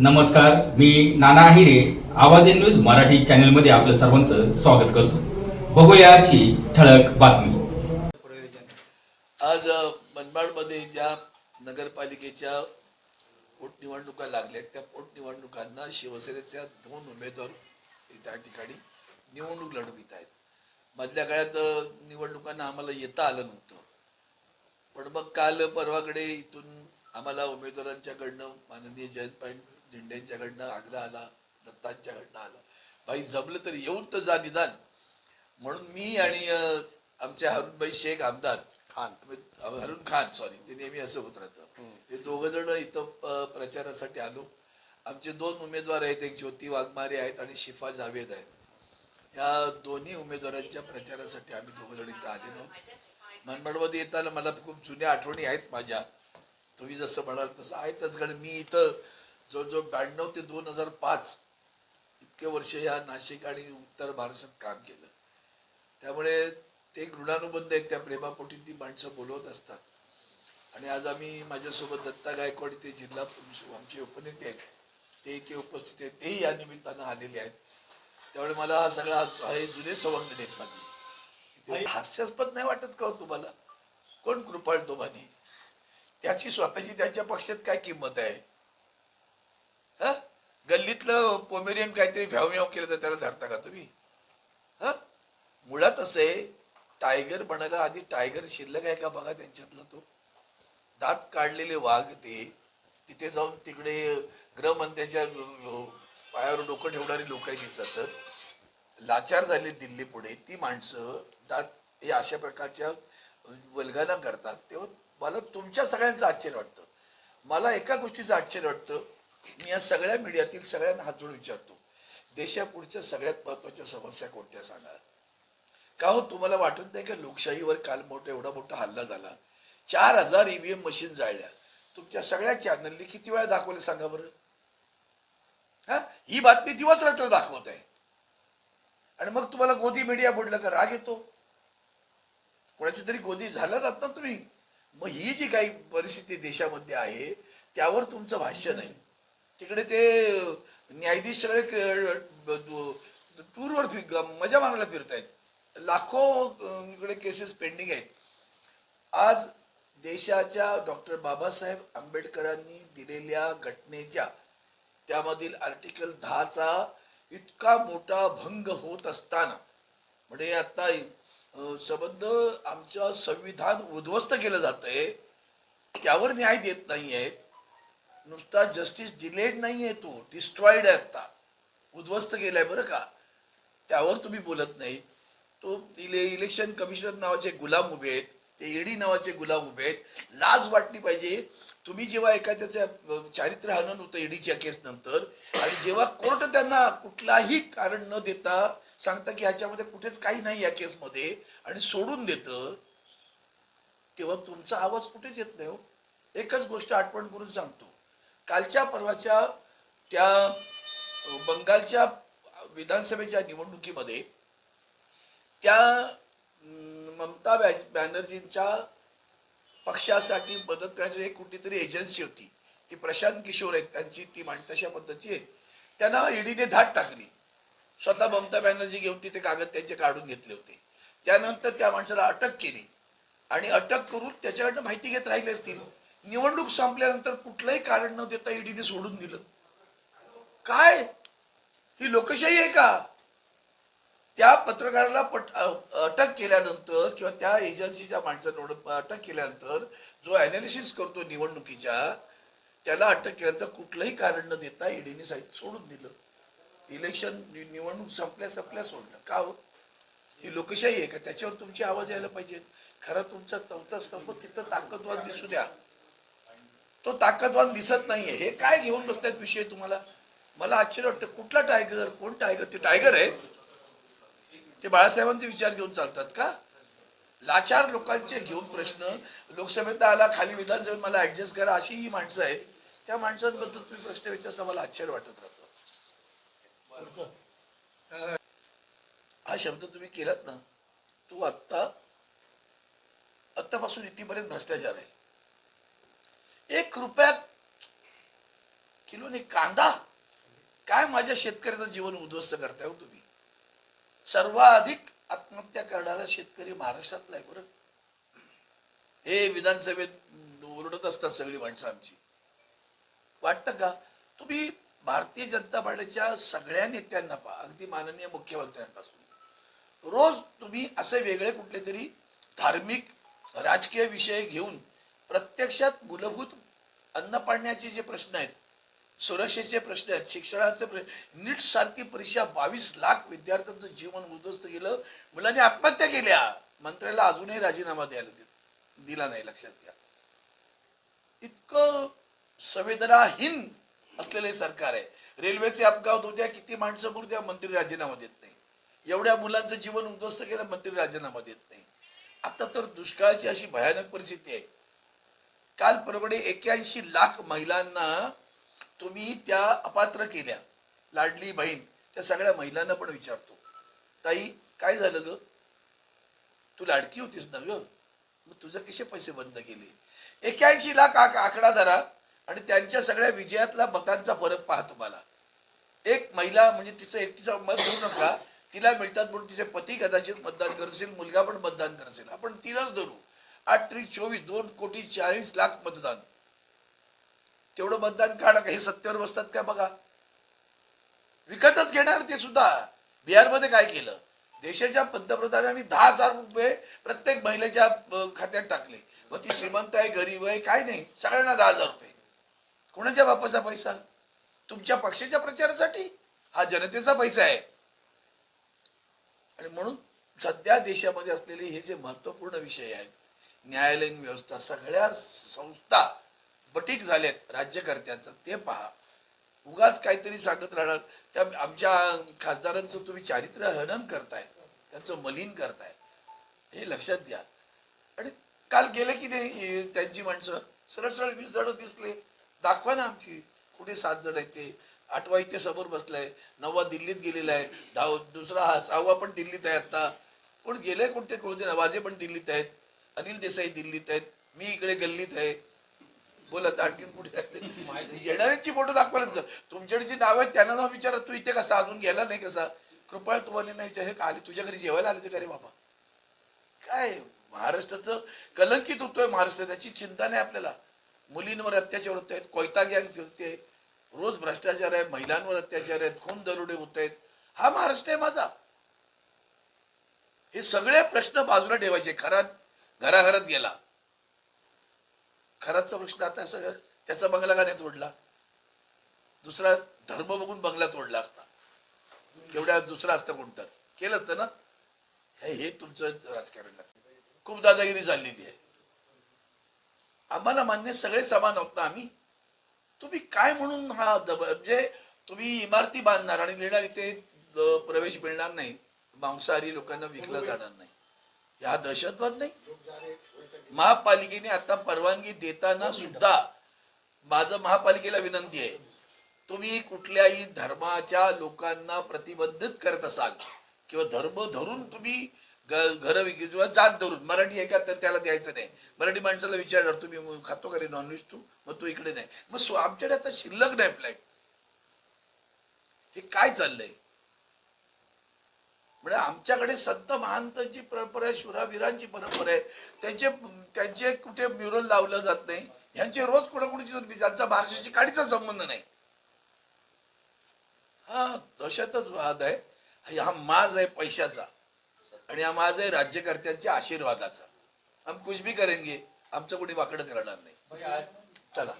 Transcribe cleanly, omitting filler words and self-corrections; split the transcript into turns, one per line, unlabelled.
नमस्कार, मी नाना आहिरे. आवाज in news Marathi चॅनलमध्ये आपलं सर्वांचं स्वागत करतो. बघूया आजची ठळक बातमी.
आज मनमाडमध्ये ज्या नगरपालिकेच्या पोटनिवडणुका लागल्यात त्या पोटनिवडणुकांना शिवसेनेच्या 2 उमेदवार त्या ठिकाणी निवडणूक लढवित आहेत. मधल्या काळात निवडणुकांना आम्हाला येता आलं नव्हतं, पण मग काल परवाकडे इथून आम्हाला उमेदवारांच्याकडनं माननीय जयंत झेंडेंच्याकडनं आग्रह आला, दत्तांच्याकडनं आला, भाई जमलं तर येऊन तर जा निदान. म्हणून मी आणि आमचे हरुणभाई शेख आमदार हरुण खान ते नेहमी असं होत राहतं, हे दोघं जण इथं प्रचारासाठी आलो. आमचे 2 उमेदवार आहेत, एक ज्योती वाघमारे आहेत आणि शिफा जावेद आहेत. या दोन्ही उमेदवारांच्या प्रचारासाठी आम्ही दोघं जण इथं आलेलो. मनमाडमध्ये येताना मला खूप जुन्या आठवणी आहेत माझ्या. तुम्ही जसं म्हणाल तसं आहेतच, कारण मी इथं जवळजवळ 92 ते 2005 इतके वर्ष या नाशिक आणि उत्तर महाराष्ट्रात काम केलं. त्यामुळे ते एक ऋणानुबंध आहेत, त्या प्रेमापोटी ती माणसं बोलवत असतात. आणि आज आम्ही माझ्यासोबत दत्ता गायकवाड ते जिल्हा आमचे उपनेते आहेत, ते इथे उपस्थित आहेत, तेही या निमित्तानं आलेले आहेत. त्यामुळे मला हा सगळा हे जुने सवंगडी आहेत माझी. हास्यास्पद नाही वाटत का तुम्हाला? कोण कृपाळ दोबाने? त्याची स्वतःची त्याच्या पक्षात काय किंमत आहे? गल्लीतलं पोमेरियन काहीतरी भ्याव केलं तर त्याला धरता का तुम्ही? मुळात असं आहे, टायगर बनायला आधी टायगर शिल्लक आहे का बघा त्यांच्यातला. तो दात काढलेले वाघ ते तिथे जाऊन तिकडे गृहमंत्र्याच्या पायावर डोकं ठेवणारी लोक दिसतात, लाचार झाले दिल्ली पुढे. ती माणसं दात हे अशा प्रकारच्या वल्गना करतात, तेव्हा मला तुमच्या सगळ्यांचं आश्चर्य वाटतं. मला एका गोष्टीचं आश्चर्य वाटतं, मी या सगळ्या मीडियातील सगळ्यांना हात जोडून विचारतो, देशापुढच्या सगळ्यात महत्वाच्या समस्या कोणत्या सांगा. का हो, तुम्हाला वाटत नाही का लोकशाहीवर काल एवढा मोठा हल्ला झाला, 4000 EVM मशीन जाळल्या, तुमच्या सगळ्या चॅनलनी किती वेळा दाखवले सांगा बरं? ही बातमी दिवस रात्र दाखवत आहे, आणि मग तुम्हाला गोदी मीडिया बोललं का राग येतो? कोणाची तरी गोदी झाला जात ना तुम्ही. मग ही जी काही परिस्थिती देशामध्ये आहे त्यावर तुमचं भाष्य नाही. तिकडे ते न्यायाधीश सगळे टूरवर मजा मारायला फिरतायत, लाखो इकडे केसेस पेंडिंग आहेत. आज देशाच्या डॉक्टर बाबासाहेब आंबेडकरांनी दिलेल्या घटनेच्या त्यामधील आर्टिकल 10चा इतका मोठा भंग होत असताना, म्हणजे आता संबंध आमचं संविधान उद्ध्वस्त केलं जातंय, त्यावर न्याय देत नाही आहेत. नुसता जस्टिस डिलेड नाही आहे, तो डिस्ट्रॉइड आहे, आता उद्ध्वस्त केलाय बरं का. त्यावर तुम्ही बोलत नाही. तो इलेक्शन कमिशनर नावाचे गुलाम उभे आहेत, ते ईडी नावाचे गुलाम उभे आहेत. लाज वाटली पाहिजे. तुम्ही जेव्हा एखाद्याचं चारित्र्य हनन होतं ईडीच्या केस नंतर, आणि जेव्हा कोर्ट त्यांना कुठलाही कारण न देता सांगता की ह्याच्यामध्ये कुठेच काही नाही या केसमध्ये, आणि सोडून देतं, तेव्हा तुमचा आवाज कुठेच येत नाही हो. एकच गोष्ट आठवण करून सांगतो, कालच्या परवाच्या त्या बंगालच्या विधानसभेच्या निवडणुकीमध्ये त्या ममता बॅनर्जींच्या पक्षासाठी मदत करण्याची एक कुठलीतरी एजन्सी होती, ती प्रशांत किशोर आहेत त्यांची, ती तशा पद्धतीची आहे. त्यांना ईडीने धाड टाकली. स्वतः ममता बॅनर्जी घेऊन तिथे कागद त्यांचे काढून घेतले होते. त्यानंतर त्या माणसाला अटक केली, आणि अटक करून त्याच्याकडनं माहिती घेत राहिले असतील. निवडणूक संपल्यानंतर कुठलंही कारण न देता ईडीने सोडून दिलं. काय ही लोकशाही आहे का? त्या पत्रकाराला अटक केल्यानंतर किंवा त्या एजन्सीच्या माणसाला अटक केल्यानंतर जो अनालिसिस करतो निवडणुकीच्या, त्याला अटक केल्यानंतर कुठलंही कारण न देता ईडीने सोडून दिलं. इलेक्शन निवडणूक संपल्या सोडलं का हो? ही लोकशाही आहे का? त्याच्यावर तुमची आवाज यायला पाहिजे. खरं तुमचा चौथा स्तंभ तिथं ताकदवान दिसू द्या, तो ताकदवान दिसत नाहीये. हे काय घेऊन बसतायत विषय तुम्हाला? मला आश्चर्य वाटतं. कुठला टायगर? कोण टायगर? ते टायगर आहेत, ते बाळासाहेबांचे विचार घेऊन चालतात का? लाचार लोकांचे घेऊन प्रश्न. लोकसभेत आला, खाली विधानसभेत मला ऍडजस्ट करा, अशी ही माणसं आहेत. त्या माणसांबद्दल तुम्ही प्रश्न विचारता, मला आश्चर्य वाटत राहतं. हा शब्द तुम्ही केलात ना, तो आत्तापासून इथपर्यंत भ्रष्टाचार आहे. 1 रुपया किलोने कांदा. काय माझ्या शेतकऱ्याचं जीवन उद्ध्वस्त करताय हो तुम्ही. सर्वाधिक आत्महत्या करणारा शेतकरी महाराष्ट्रातला आहे बरं. हे विधानसभेत ओरडत असतात सगळी माणसं आमची. वाटतं का तुम्ही भारतीय जनता पार्टीच्या सगळ्या नेत्यांना पहा, अगदी माननीय मुख्यमंत्र्यांपासून रोज तुम्ही असे वेगळे कुठले तरी धार्मिक राजकीय विषय घेऊन प्रत्यक्षात मूलभूत अन्न पाण्याचे जे प्रश्न आहेत, सुरक्षेचे प्रश्न आहेत, शिक्षणाचे प्रश्न, नीट सारखी परीक्षा 22 लाख विद्यार्थ्यांचं जीवन उद्ध्वस्त केलं, मुलांनी आत्महत्या केल्या, मंत्र्याला अजूनही राजीनामा दिला नाही. लक्षात घ्या, इतकं संवेदनाहीन असलेले सरकार आहे. रेल्वेचे अपघात होत्या, किती माणसं मरू द्या, मंत्री राजीनामा देत नाही. एवढ्या मुलांचं जीवन उद्ध्वस्त केलं, मंत्री राजीनामा देत नाही. आता तर दुष्काळाची अशी भयानक परिस्थिती आहे. काल परवडे 81 लाख महिलांना तुम्ही त्या अपात्र केल्या. लाडली बहीण त्या सगळ्या महिलांना पण विचारतो, ताई काय झालं ग, तू लाडकी होतीस ना ग, मग तुझं कसे पैसे बंद केले. 81 लाख आकडा धरा आणि त्यांच्या सगळ्या विजयातला मतांचा फरक पहा तुम्हाला. एक महिला म्हणजे तिचं एकटीचं मत घेऊ नका, तिला मिळतात म्हणून तिचे पती कदाचित मतदान करतील, मुलगा पण मतदान करतील, आपण तिलाच धरू. 8 त्रिक 24, 2,40,40,00,000 मतदान. तेवढं मतदान काढा, काही सत्तेवर बसतात का बघा. विकतच घेणार ते सुद्धा. बिहारमध्ये काय केलं, देशाच्या पंतप्रधानांनी 10,000 रुपये प्रत्येक महिलेच्या खात्यात टाकले. मग ती श्रीमंत आहे, गरीब आहे, काय नाही, सगळ्यांना 10,000 रुपये. कोणाच्या बापाचा पैसा? तुमच्या पक्षाच्या प्रचारासाठी. हा जनतेचा पैसा आहे. आणि म्हणून सध्या देशामध्ये असलेले हे जे महत्वपूर्ण विषय आहेत, न्यायालयीन व्यवस्था, सगळ्या संस्था बटीक झाल्यात राज्यकर्त्यांचं, ते पहा. उगाच काहीतरी सांगत राहणार. त्या आमच्या खासदारांचं तुम्ही चारित्र्य हनन करताय, त्यांचं मलिन करताय, हे लक्षात घ्या. आणि काल गेले की नाही त्यांची माणसं, सरळ सरळ 20 जण दिसले. दाखवा ना आमची कुठे 7 जण आहेत ते. 8वा इथे समोर बसलाय, 9वा दिल्लीत गेलेला आहे, 6वा पण दिल्लीत आहे. आता कोण गेले, कोणते कोणते नवाजे पण दिल्लीत आहेत, अनिल देसाई दिल्लीत आहेत, मी इकडे गल्लीत आहे. बोला तर आणखीन कुठे आहेत येणाऱ्यांची फोटो दाखवायला. तुमच्याकडे जी नाव आहेत त्यांना जाऊन विचारा, तू इथे कसा अजून गेला नाही कसा. कृपया तुम्हाला नाही विचार, हे आले तुझ्या घरी जेवायला आले का रे बाबा. काय महाराष्ट्राचं कलंकित होतोय महाराष्ट्र, त्याची चिंता नाही आपल्याला. मुलींवर अत्याचार होत आहेत, कोयता गँग फिरते, रोज भ्रष्टाचार आहे, महिलांवर अत्याचार आहेत, खून दरोडे होत आहेत. हा महाराष्ट्र आहे माझा. हे सगळे प्रश्न बाजूला ठेवायचे. घराघरात गेला, खराचा प्रश्न आता सगळं त्याचा बंगला का नाही तोडला. दुसरा धर्म बघून बंगला तोडला असता, तेवढ्या दुसरा असतं कोणतं केलं असतं ना. हे तुमचं राजकारण खूप दादागिरी झालेली आहे. आम्हाला मान्य, सगळे समान होत ना आम्ही. तुम्ही काय म्हणून हा म्हणजे तुम्ही इमारती बांधणार आणि लिहिणार इथे प्रवेश मिळणार नाही, मांसाहारी लोकांना विकला जाणार नाही, हा दहशतवाद नाही. महापालिकेने आता परवानगी देताना सुद्धा माझं महापालिकेला विनंती आहे, तुम्ही कुठल्याही धर्माच्या लोकांना प्रतिबंधित करत असाल किंवा धर्म धरून तुम्ही घर किंवा जात धरून, मराठी आहे का तर त्याला द्यायचं नाही. मराठी माणसाला विचारणार तुम्ही खातो का रे नॉनव्हेज, तू मग तू इकडे नाही. मग आमच्याकडे आता शिल्लक नाही फ्लॅट. हे काय चाललंय म्हणजे आमच्याकडे संत महांतांची परंपरा आहे, शूरावीरांची परंपरा आहे, त्यांचे कुठे म्युरल लावलं जात नाही. यांचे रोज कोणाकोणाची, ज्यांचा महाराष्ट्राची काडीचा संबंध नाही. हा दहशतच वाद आहे. हा माज आहे पैशाचा आणि हा माज आहे राज्यकर्त्यांच्या आशीर्वादाचा. हम कुछ भी करेंगे, आमचं कोणी वाकडं करणार नाही. चला.